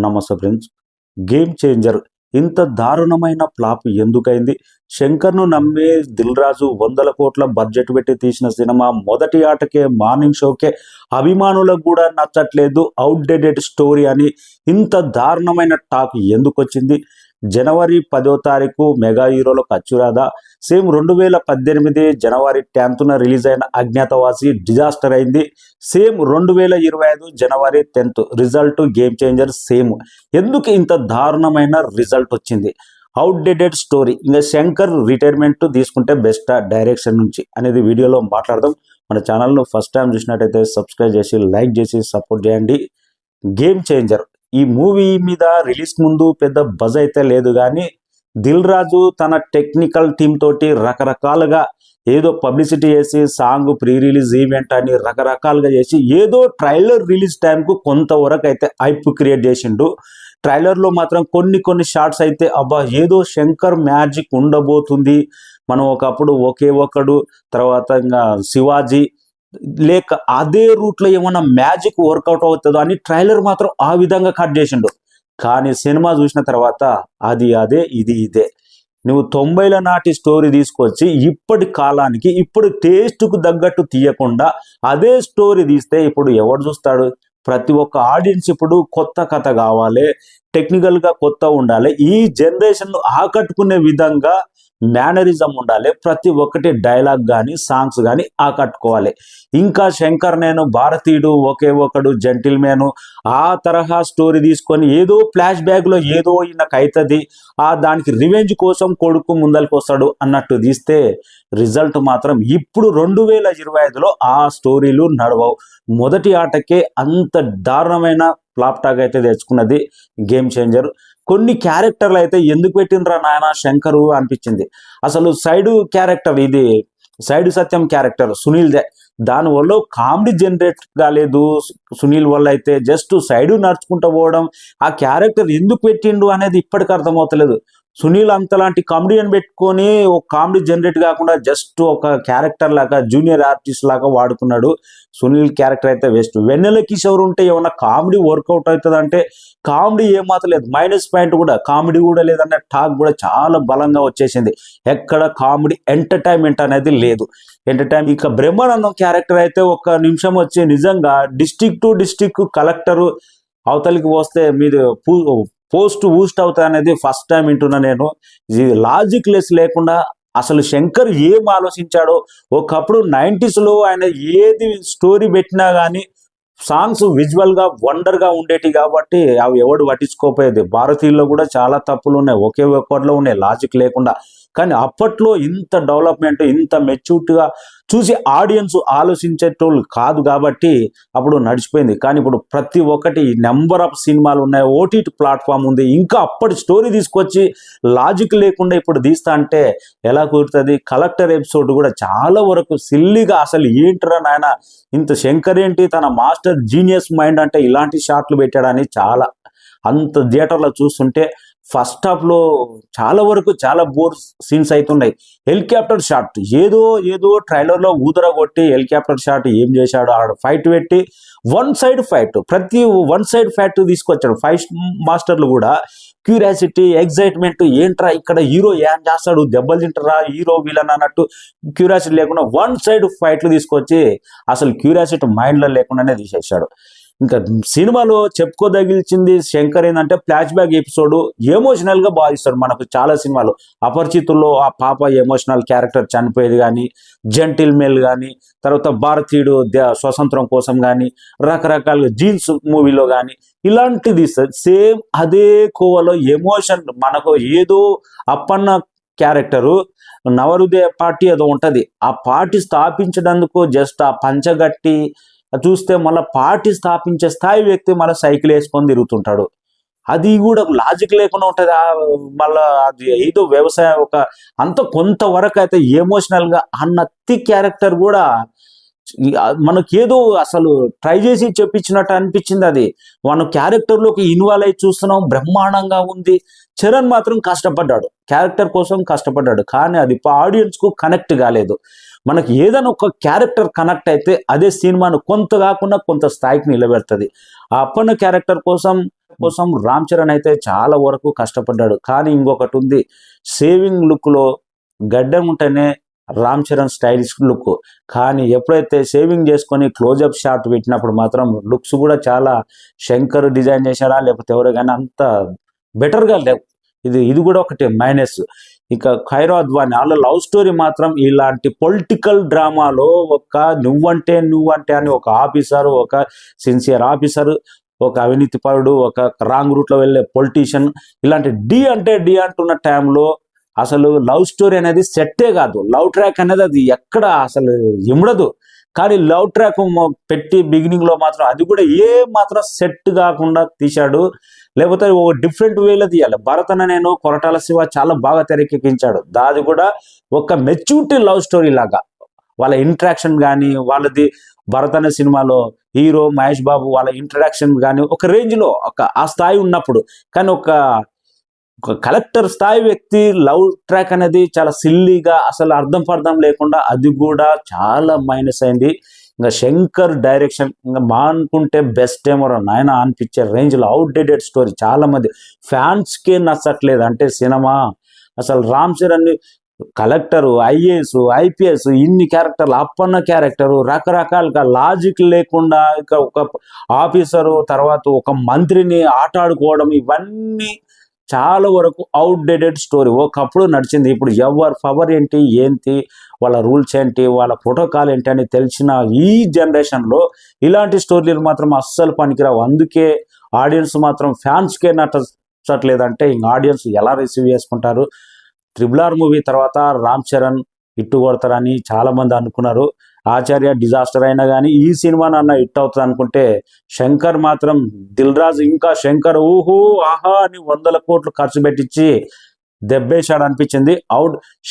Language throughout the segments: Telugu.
నమస్తే ఫ్రెండ్స్. గేమ్ చేంజర్ ఇంత దారుణమైన ఫ్లాప్ ఎందుకైంది? శంకర్ను నమ్మే దిల్ రాజు వందల కోట్ల బడ్జెట్ పెట్టి తీసిన సినిమా మొదటి ఆటకే మార్నింగ్ షోకే అభిమానులకు కూడా నచ్చట్లేదు, అవుట్డేటెడ్ స్టోరీ అని ఇంత దారుణమైన టాక్ ఎందుకు వచ్చింది? జనవరి 10వ తారీఖు మెగా హీరోలకు అచ్చురాదా? సేమ్ 2018 జనవరి 10న రిలీజ్ అయిన అజ్ఞాతవాసి డిజాస్టర్ అయింది. సేమ్ 2025 జనవరి 10th result game changer same. ఎందుకు ఇంత దారుణమైన రిజల్ట్ వచ్చింది? Outdated story. ఇంకా శంకర్ రిటైర్మెంట్ తీసుకుంటే బెస్ట్ డైరెక్షన్ నుంచి అనేది వీడియోలో మాట్లాడదాం. మన ఛానల్ను ఫస్ట్ టైం చూసినట్టయితే సబ్స్క్రైబ్ చేసి లైక్ చేసి సపోర్ట్ చేయండి. గేమ్ చేంజర్ ఈ మూవీ మీద రిలీజ్ ముందు పెద్ద బజ్ అయితే లేదు, కానీ దిల్ రాజు తన టెక్నికల్ టీమ్ తోటి రకరకాలుగా ఏదో పబ్లిసిటీ చేసి సాంగ్ ప్రీ రిలీజ్ ఈవెంట్ అని రకరకాలుగా చేసి ఏదో ట్రైలర్ రిలీజ్ టైంకు కొంతవరకు అయితే హైప్ క్రియేట్ చేసిండు. ట్రైలర్లో మాత్రం కొన్ని షార్ట్స్ అయితే అబ్బా ఏదో శంకర్ మ్యాజిక్ ఉండబోతుంది, మనం ఒకప్పుడు ఒకే ఒకడు, తర్వాత ఇంకా శివాజీ లేక అదే రూట్లో ఏమన్నా మ్యాజిక్ వర్కౌట్ అవుతుందో అని ట్రైలర్ మాత్రం ఆ విధంగా కట్ చేసిండు. కానీ సినిమా చూసిన తర్వాత అది అదే ఇది ఇదే. నువ్వు 90ల నాటి స్టోరీ తీసుకొచ్చి ఇప్పటి కాలానికి ఇప్పుడు టేస్ట్కు తగ్గట్టు తీయకుండా అదే స్టోరీ తీస్తే ఇప్పుడు ఎవరు చూస్తాడు? ప్రతి ఒక్క ఆడియన్స్ ఇప్పుడు కొత్త కథ కావాలి, టెక్నికల్గా కొత్త ఉండాలి, ఈ జనరేషన్ను ఆకట్టుకునే విధంగా మేనరిజం ఉండాలి, ప్రతి ఒక్కటి డైలాగ్ కానీ సాంగ్స్ కానీ ఆకట్టుకోవాలి. ఇంకా శంకర్ నేను భారతీయుడు, ఒకే ఒకడు, జెంటిల్మెన్ ఆ తరహా స్టోరీ తీసుకొని ఏదో ఫ్లాష్ బ్యాక్లో ఏదో ఈయనకు అవుతుంది, దానికి రివెంజ్ కోసం కొడుకు ముందరికి వస్తాడు అన్నట్టు తీస్తే రిజల్ట్ మాత్రం ఇప్పుడు 2025లో ఆ స్టోరీలు నడవవు. మొదటి ఆటకే అంత దారుణమైన ఫ్లాప్ టాక్ అయితే తెచ్చుకున్నది గేమ్ చేంజర్. కొన్ని క్యారెక్టర్లు అయితే ఎందుకు పెట్టినరా నాయన శంకరు అనిపించింది. అసలు సైడ్ క్యారెక్టర్, ఇది సైడ్ సత్యం క్యారెక్టర్ సునీల్దే, దానివల్ల కామెడీ జనరేట్ కాలేదు. సునీల్ వల్ల అయితే జస్ట్ సైడ్ నడుచుకుంటూ పోవడం, ఆ క్యారెక్టర్ ఎందుకు పెట్టిండు అనేది ఇప్పటికీ అర్థమవుతలేదు. సునీల్ అంతలాంటి కామెడీని పెట్టుకొని ఒక కామెడీ జనరేట్ కాకుండా జస్ట్ ఒక క్యారెక్టర్ లాగా జూనియర్ ఆర్టిస్ట్ లాగా వాడుకున్నాడు. సునీల్ క్యారెక్టర్ అయితే వేస్ట్. వెన్నెల కిషోర్ ఉంటే ఏమన్నా కామెడీ వర్కౌట్ అవుతుంది అంటే కామెడీ ఏమాత్రం లేదు, మైనస్ పాయింట్ కూడా, కామెడీ కూడా లేదన్న టాక్ కూడా చాలా బలంగా వచ్చేసింది. ఎక్కడ కామెడీ ఎంటర్టైన్మెంట్ అనేది లేదు. ఇక బ్రహ్మానందం క్యారెక్టర్ అయితే ఒక్క నిమిషం వచ్చి నిజంగా డిస్టిక్ టు డిస్టిక్ కలెక్టరు అవతలికి వస్తే మీరు పోస్ట్ బూస్ట్ అవుతా అనేది ఫస్ట్ టైం వింటున్నా నేను. ఇది లాజిక్ లెస్ లేకుండా అసలు శంకర్ ఏం ఆలోచించాడో. ఒకప్పుడు 90sలో ఆయన ఏది స్టోరీ పెట్టినా కానీ సాంగ్స్ విజువల్గా వండర్గా ఉండేటి కాబట్టి అవి ఎవడు పట్టించుకోపోయేది. భారతీయుల్లో కూడా చాలా తప్పులు ఉన్నాయి, ఒకే ఒక్కడిలో ఉన్నాయి లాజిక్ లేకుండా. కానీ అప్పట్లో ఇంత డెవలప్మెంట్, ఇంత మెచ్యూర్డ్గా చూసి ఆడియన్స్ ఆలోచించేటోళ్ళు కాదు కాబట్టి అప్పుడు నడిచిపోయింది. కానీ ఇప్పుడు ప్రతి ఒక్కటి నెంబర్ ఆఫ్ సినిమాలు ఉన్నాయి, ఓటీటీ ప్లాట్ఫామ్ ఉంది, ఇంకా అప్పటి స్టోరీ తీసుకొచ్చి లాజిక్ లేకుండా ఇప్పుడు తీస్తా అంటే ఎలా కుదురుతుంది? కలెక్టర్ ఎపిసోడ్ కూడా చాలా వరకు సిల్లీగా, అసలు ఏంటరా నాయన ఇంత శంకర్ ఏంటి తన మాస్టర్ జీనియస్ మైండ్ అంటే ఇలాంటి షాట్లు పెట్టాడని చాలా అంత థియేటర్లో చూస్తుంటే ఫస్ట్ హాఫ్లో చాలా వరకు చాలా బోర్ సీన్స్ అవుతున్నాయి. హెలికాప్టర్ షాట్ ఏదో ట్రైలర్లో ఊదర కొట్టి హెలికాప్టర్ షాట్ ఏం చేశాడు? ఆడ ఫైట్ పెట్టి వన్ సైడ్ ఫైట్ తీసుకొచ్చాడు. ఫైట్ మాస్టర్లు కూడా క్యూరియాసిటీ, ఎగ్జైట్మెంట్, ఏంట్రా ఇక్కడ హీరో ఏం చేస్తాడు, దెబ్బలు తింటారా హీరో విలన్ అన్నట్టు క్యూరియాసిటీ లేకుండా వన్ సైడ్ ఫైట్లు తీసుకొచ్చి అసలు క్యూరియాసిటీ మైండ్లో లేకుండానే తీసేశాడు. ఇంకా సినిమాలో చెప్పుకోదగిల్చింది శంకర్ ఏంటంటే ఫ్లాష్ బ్యాక్ ఎపిసోడ్ ఎమోషనల్గా బాధిస్తాడు. మనకు చాలా సినిమాలు, అపరిచితుల్లో ఆ పాప ఎమోషనల్ క్యారెక్టర్ చనిపోయేది కానీ, జెంటిల్మెన్ కానీ, తర్వాత భారతీయుడు స్వతంత్రం కోసం కానీ, రకరకాలుగా జీన్స్ మూవీలో కానీ ఇలాంటిది సేమ్ అదే కోవలో ఎమోషన్. మనకు ఏదో అప్పన్న క్యారెక్టరు నవహృదయ పార్టీ ఏదో ఉంటుంది, ఆ పార్టీ స్థాపించడానికి జస్ట్ ఆ పంచగట్టి చూస్తే మళ్ళీ పార్టీ స్థాపించే స్థాయి వ్యక్తి మళ్ళీ సైకిల్ వేసుకొని తిరుగుతుంటాడు. అది కూడా లాజిక్ లేకుండా ఉంటుంది. మళ్ళీ అది ఏదో వ్యవసాయం ఒక అంత కొంతవరకు అయితే ఎమోషనల్గా ఆ నత్తి క్యారెక్టర్ కూడా మనకేదో అసలు ట్రై చేసి చెప్పించినట్టు అనిపించింది. అది మన క్యారెక్టర్లోకి ఇన్వాల్వ్ అయి చూస్తున్నాం, బ్రహ్మాండంగా ఉంది. చరణ్ మాత్రం కష్టపడ్డాడు, క్యారెక్టర్ కోసం కష్టపడ్డాడు, కానీ అది ఆడియన్స్కు కనెక్ట్ కాలేదు. మనకి ఏదైనా ఒక క్యారెక్టర్ కనెక్ట్ అయితే అదే సినిమాను కొంత కాకుండా కొంత స్థాయికి నిలబెడుతుంది. ఆ అప్పన్న క్యారెక్టర్ కోసం కోసం రామ్ చరణ్ అయితే చాలా వరకు కష్టపడ్డాడు. కానీ ఇంకొకటి ఉంది, సేవింగ్ లుక్లో గడ్డం ఉంటేనే రామ్ చరణ్ స్టైలిష్ లుక్. కానీ ఎప్పుడైతే సేవింగ్ చేసుకొని క్లోజప్ షాట్ పెట్టినప్పుడు మాత్రం లుక్స్ కూడా చాలా శంకర్ డిజైన్ చేశారా లేకపోతే ఎవరు కానీ అంత బెటర్గా లేవు. ఇది కూడా ఒకటి మైనస్. ఇక ఖైరో అద్వాని వాళ్ళ లవ్ స్టోరీ మాత్రం ఇలాంటి పొలిటికల్ డ్రామాలో ఒక నువ్వంటే అని ఒక ఆఫీసర్, ఒక సిన్సియర్ ఆఫీసర్, ఒక అవినీతి పరుడు, ఒక రాంగ్ రూట్లో వెళ్ళే పొలిటీషియన్, ఇలాంటి డి అంటున్న టైంలో అసలు లవ్ స్టోరీ అనేది సెట్టే కాదు. లవ్ ట్రాక్ అనేది అది ఎక్కడ అసలు ఇమడదు. కానీ లవ్ ట్రాక్ పెట్టి బిగినింగ్ లో మాత్రం అది కూడా ఏ మాత్రం సెట్ కాకుండా తీశాడు. లేకపోతే ఒక డిఫరెంట్ వేలో తీయాలి. భరత్ అనే నేను కొరటాల శివ చాలా బాగా తెరకెక్కించాడు. దాది కూడా ఒక మెచ్యూరిటీ లవ్ స్టోరీ లాగా వాళ్ళ ఇంట్రాక్షన్ కానీ, వాళ్ళది భరత్ అనే సినిమాలో హీరో మహేష్ బాబు వాళ్ళ ఇంట్రడక్షన్ కానీ ఒక రేంజ్ లో ఆ స్థాయి ఉన్నప్పుడు, కానీ ఒక కలెక్టర్ స్థాయి వ్యక్తి లవ్ ట్రాక్ అనేది చాలా సిల్లీగా అసలు అర్థం లేకుండా అది కూడా చాలా మైనస్ అయింది. ఇంకా శంకర్ డైరెక్షన్ ఇంకా అనుకుంటే బెస్ట్ ఏమో నాయన అనిపించే రేంజ్లో అవుట్డేటెడ్ స్టోరీ. చాలా మంది ఫ్యాన్స్కే నచ్చట్లేదు. అంటే సినిమా అసలు Ram Charan collector, IAS, IPS, ఇన్ని క్యారెక్టర్లు, అప్పన్న క్యారెక్టరు, రకరకాలుగా లాజిక్ లేకుండా ఇక ఒక ఆఫీసరు తర్వాత ఒక మంత్రిని ఆటాడుకోవడం, ఇవన్నీ చాలా వరకు అవుట్డేటెడ్ స్టోరీ. ఒకప్పుడు నడిచింది. ఇప్పుడు ఎవరు పవర్ ఏంటి, వాళ్ళ రూల్స్ ఏంటి, వాళ్ళ ప్రోటోకాల్ ఏంటి అని తెలిసిన ఈ జనరేషన్లో ఇలాంటి స్టోరీలు మాత్రం అస్సలు పనికిరావు. అందుకే ఆడియన్స్ మాత్రం ఫ్యాన్స్కే నచ్చట్లేదంటే ఇంక ఆడియన్స్ ఎలా రిసీవ్ చేసుకుంటారు? RRR మూవీ తర్వాత రామ్ చరణ్ హిట్ కొడతారని చాలా మంది అనుకున్నారు. ఆచార్య డిజాస్టర్ అయినా కానీ ఈ సినిమా నాన్న హిట్ అవుతుంది అనుకుంటే శంకర్ మాత్రం దిల్ రాజు ఇంకా శంకర్ ఊహూ ఆహా అని 100 కోట్లు ఖర్చు పెట్టించి దెబ్బేశాడు అనిపించింది.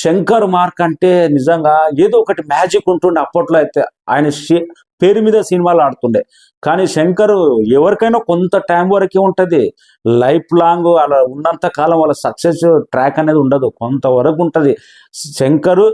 శంకర్ మార్క్ అంటే నిజంగా ఏదో ఒకటి మ్యాజిక్ ఉంటుండే. అప్పట్లో అయితే ఆయన పేరు మీద సినిమాలు ఆడుతుండే. కానీ శంకర్ ఎవరికైనా కొంత టైం వరకే ఉంటుంది. లైఫ్ లాంగ్ అలా ఉన్నంత కాలం వాళ్ళ సక్సెస్ ట్రాక్ అనేది ఉండదు, కొంతవరకు ఉంటుంది. శంకర్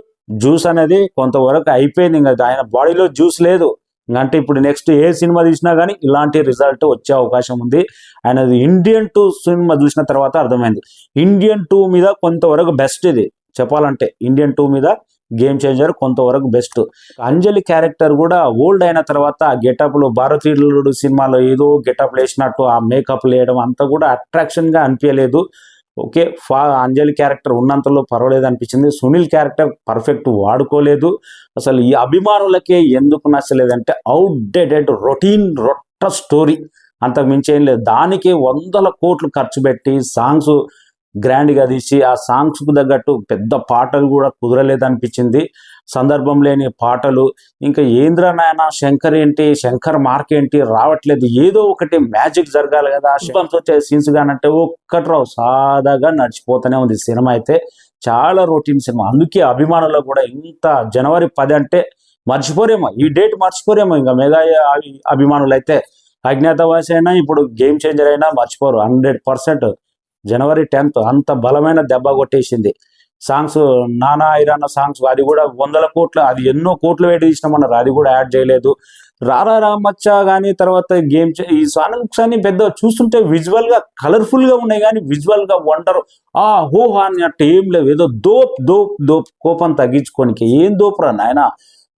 జ్యూస్ అనేది కొంతవరకు అయిపోయింది. ఇంకా ఆయన బాడీలో జ్యూస్ లేదు. అంటే ఇప్పుడు నెక్స్ట్ ఏ సినిమా తీసినా కానీ ఇలాంటి రిజల్ట్ వచ్చే అవకాశం ఉంది. ఆయన ఇండియన్ 2 సినిమా చూసిన తర్వాత అర్థమైంది. ఇండియన్ 2 మీద కొంతవరకు బెస్ట్ ఇది చెప్పాలంటే. ఇండియన్ 2 మీద గేమ్ చేంజర్ కొంతవరకు బెస్ట్. అంజలి క్యారెక్టర్ కూడా ఓల్డ్ అయిన తర్వాత ఆ గెటప్లు, భారతీయుడు సినిమాలో ఏదో గెటప్ వేసినట్టు ఆ మేకప్ వేయడం అంతా కూడా అట్రాక్షన్గా అనిపించలేదు. ఓకే, అంజలి క్యారెక్టర్ ఉన్నంతలో పర్వాలేదు అనిపించింది. సునీల్ క్యారెక్టర్ పర్ఫెక్ట్ వాడుకోలేదు. అసలు ఈ అభిమానులకే ఎందుకు నచ్చలేదంటే అవుట్డేటెడ్ రొట్ట స్టోరీ, అంతకు మించి ఏం లేదు. దానికి 100 కోట్లు ఖర్చు పెట్టి సాంగ్స్ గ్రాండ్గా తీసి ఆ సాంగ్స్కు తగ్గట్టు పెద్ద పాటలు కూడా కుదరలేదు అనిపించింది. సందర్భం లేని పాటలు. ఇంకా ఏంద్రనాయన శంకర్ ఏంటి, శంకర్ మార్క్ ఏంటి రావట్లేదు. ఏదో ఒకటి మ్యాజిక్ జరగాలి కదా. శుభంస్ వచ్చే సీన్స్ కానంటే ఒక్కటి రావు, సాదాగా నడిచిపోతూనే ఉంది సినిమా. అయితే చాలా రొటీన్ సినిమా. అందుకే అభిమానులు కూడా ఇంత జనవరి 10 అంటే మర్చిపోరేమో, ఈ డేట్ మర్చిపోరేమో. ఇంకా మెగా అభిమానులు అయితే అజ్ఞాతవాసి అయినా ఇప్పుడు గేమ్ చేంజర్ అయినా మర్చిపోరు 100%. జనవరి 10th అంత బలమైన దెబ్బ కొట్టేసింది. సాంగ్స్ నానా ఐరాన్న సాంగ్స్, అది కూడా 100 కోట్లు, అది ఎన్నో కోట్లు వేడి తీసినామన్నారు, అది కూడా యాడ్ చేయలేదు. రారా రామచ్చా కానీ తర్వాత ఈ సాంగ్స్ అని పెద్ద చూస్తుంటే విజువల్ గా కలర్ఫుల్ గా ఉన్నాయి కానీ విజువల్ గా వండర్ హోహా అన్నట్టు ఏం లేవు. ఏదో దోప్ కోపం తగ్గించుకోనికి ఏం దోపురా నాయన,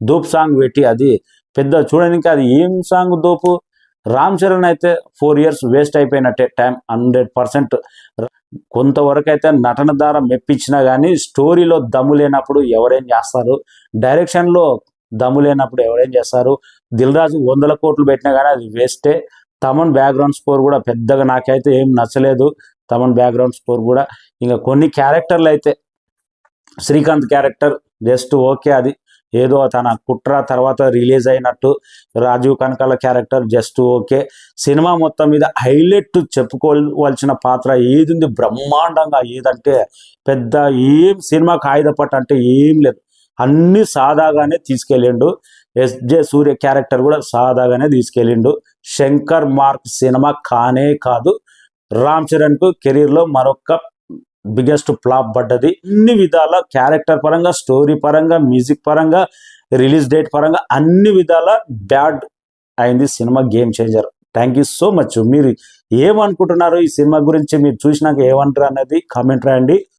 దోప్ సాంగ్ పెట్టి అది పెద్ద చూడడానికి అది ఏం సాంగ్ దోపు. రామ్ చరణ్ అయితే 4 years వేస్ట్ అయిపోయినట్టే టైం 100%. కొంతవరకు అయితే నటన ద్వారా మెప్పించినా కానీ స్టోరీలో దమ్ము లేనప్పుడు ఎవరేం చేస్తారు, డైరెక్షన్లో దమ్ము లేనప్పుడు ఎవరేం చేస్తారు. దిల్ రాజు 100 కోట్లు పెట్టినా కానీ అది వేస్టే. తమన్ బ్యాక్గ్రౌండ్ స్కోర్ కూడా పెద్దగా నాకైతే ఏం నచ్చలేదు. తమన్ బ్యాక్గ్రౌండ్ స్కోర్ కూడా ఇంకా కొన్ని క్యారెక్టర్లు అయితే శ్రీకాంత్ క్యారెక్టర్ జస్ట్ ఓకే, అది ఏదో తన కుట్ర తర్వాత రిలీజ్ అయినట్టు. Rajeev Kanakala character just okay. Cinema మొత్తం మీద హైలైట్ చెప్పుకోవాల్సిన పాత్ర ఏది ఉంది బ్రహ్మాండంగా, ఏదంటే పెద్ద ఏం సినిమాకి ఆయుధపట్టు అంటే ఏం లేదు, అన్ని సాదాగానే తీసుకెళ్ళిండు. SJ సూర్య క్యారెక్టర్ కూడా సాదాగానే తీసుకెళ్ళిండు. శంకర్ మార్క్ సినిమా కానే కాదు. రామ్ చరణ్ కు కెరీర్లో మరొక బిగ్గెస్ట్ ఫ్లాప్ పడ్డది. అన్ని విధాల క్యారెక్టర్ పరంగా, స్టోరీ పరంగా, మ్యూజిక్ పరంగా, రిలీజ్ డేట్ పరంగా అన్ని విధాల బ్యాడ్ అయింది cinema game changer. Thank you so much. మీరు ఏమనుకుంటున్నారు ఈ సినిమా గురించి? మీరు చూసినాక ఏమంటారు అనేది కామెంట్ రాయండి.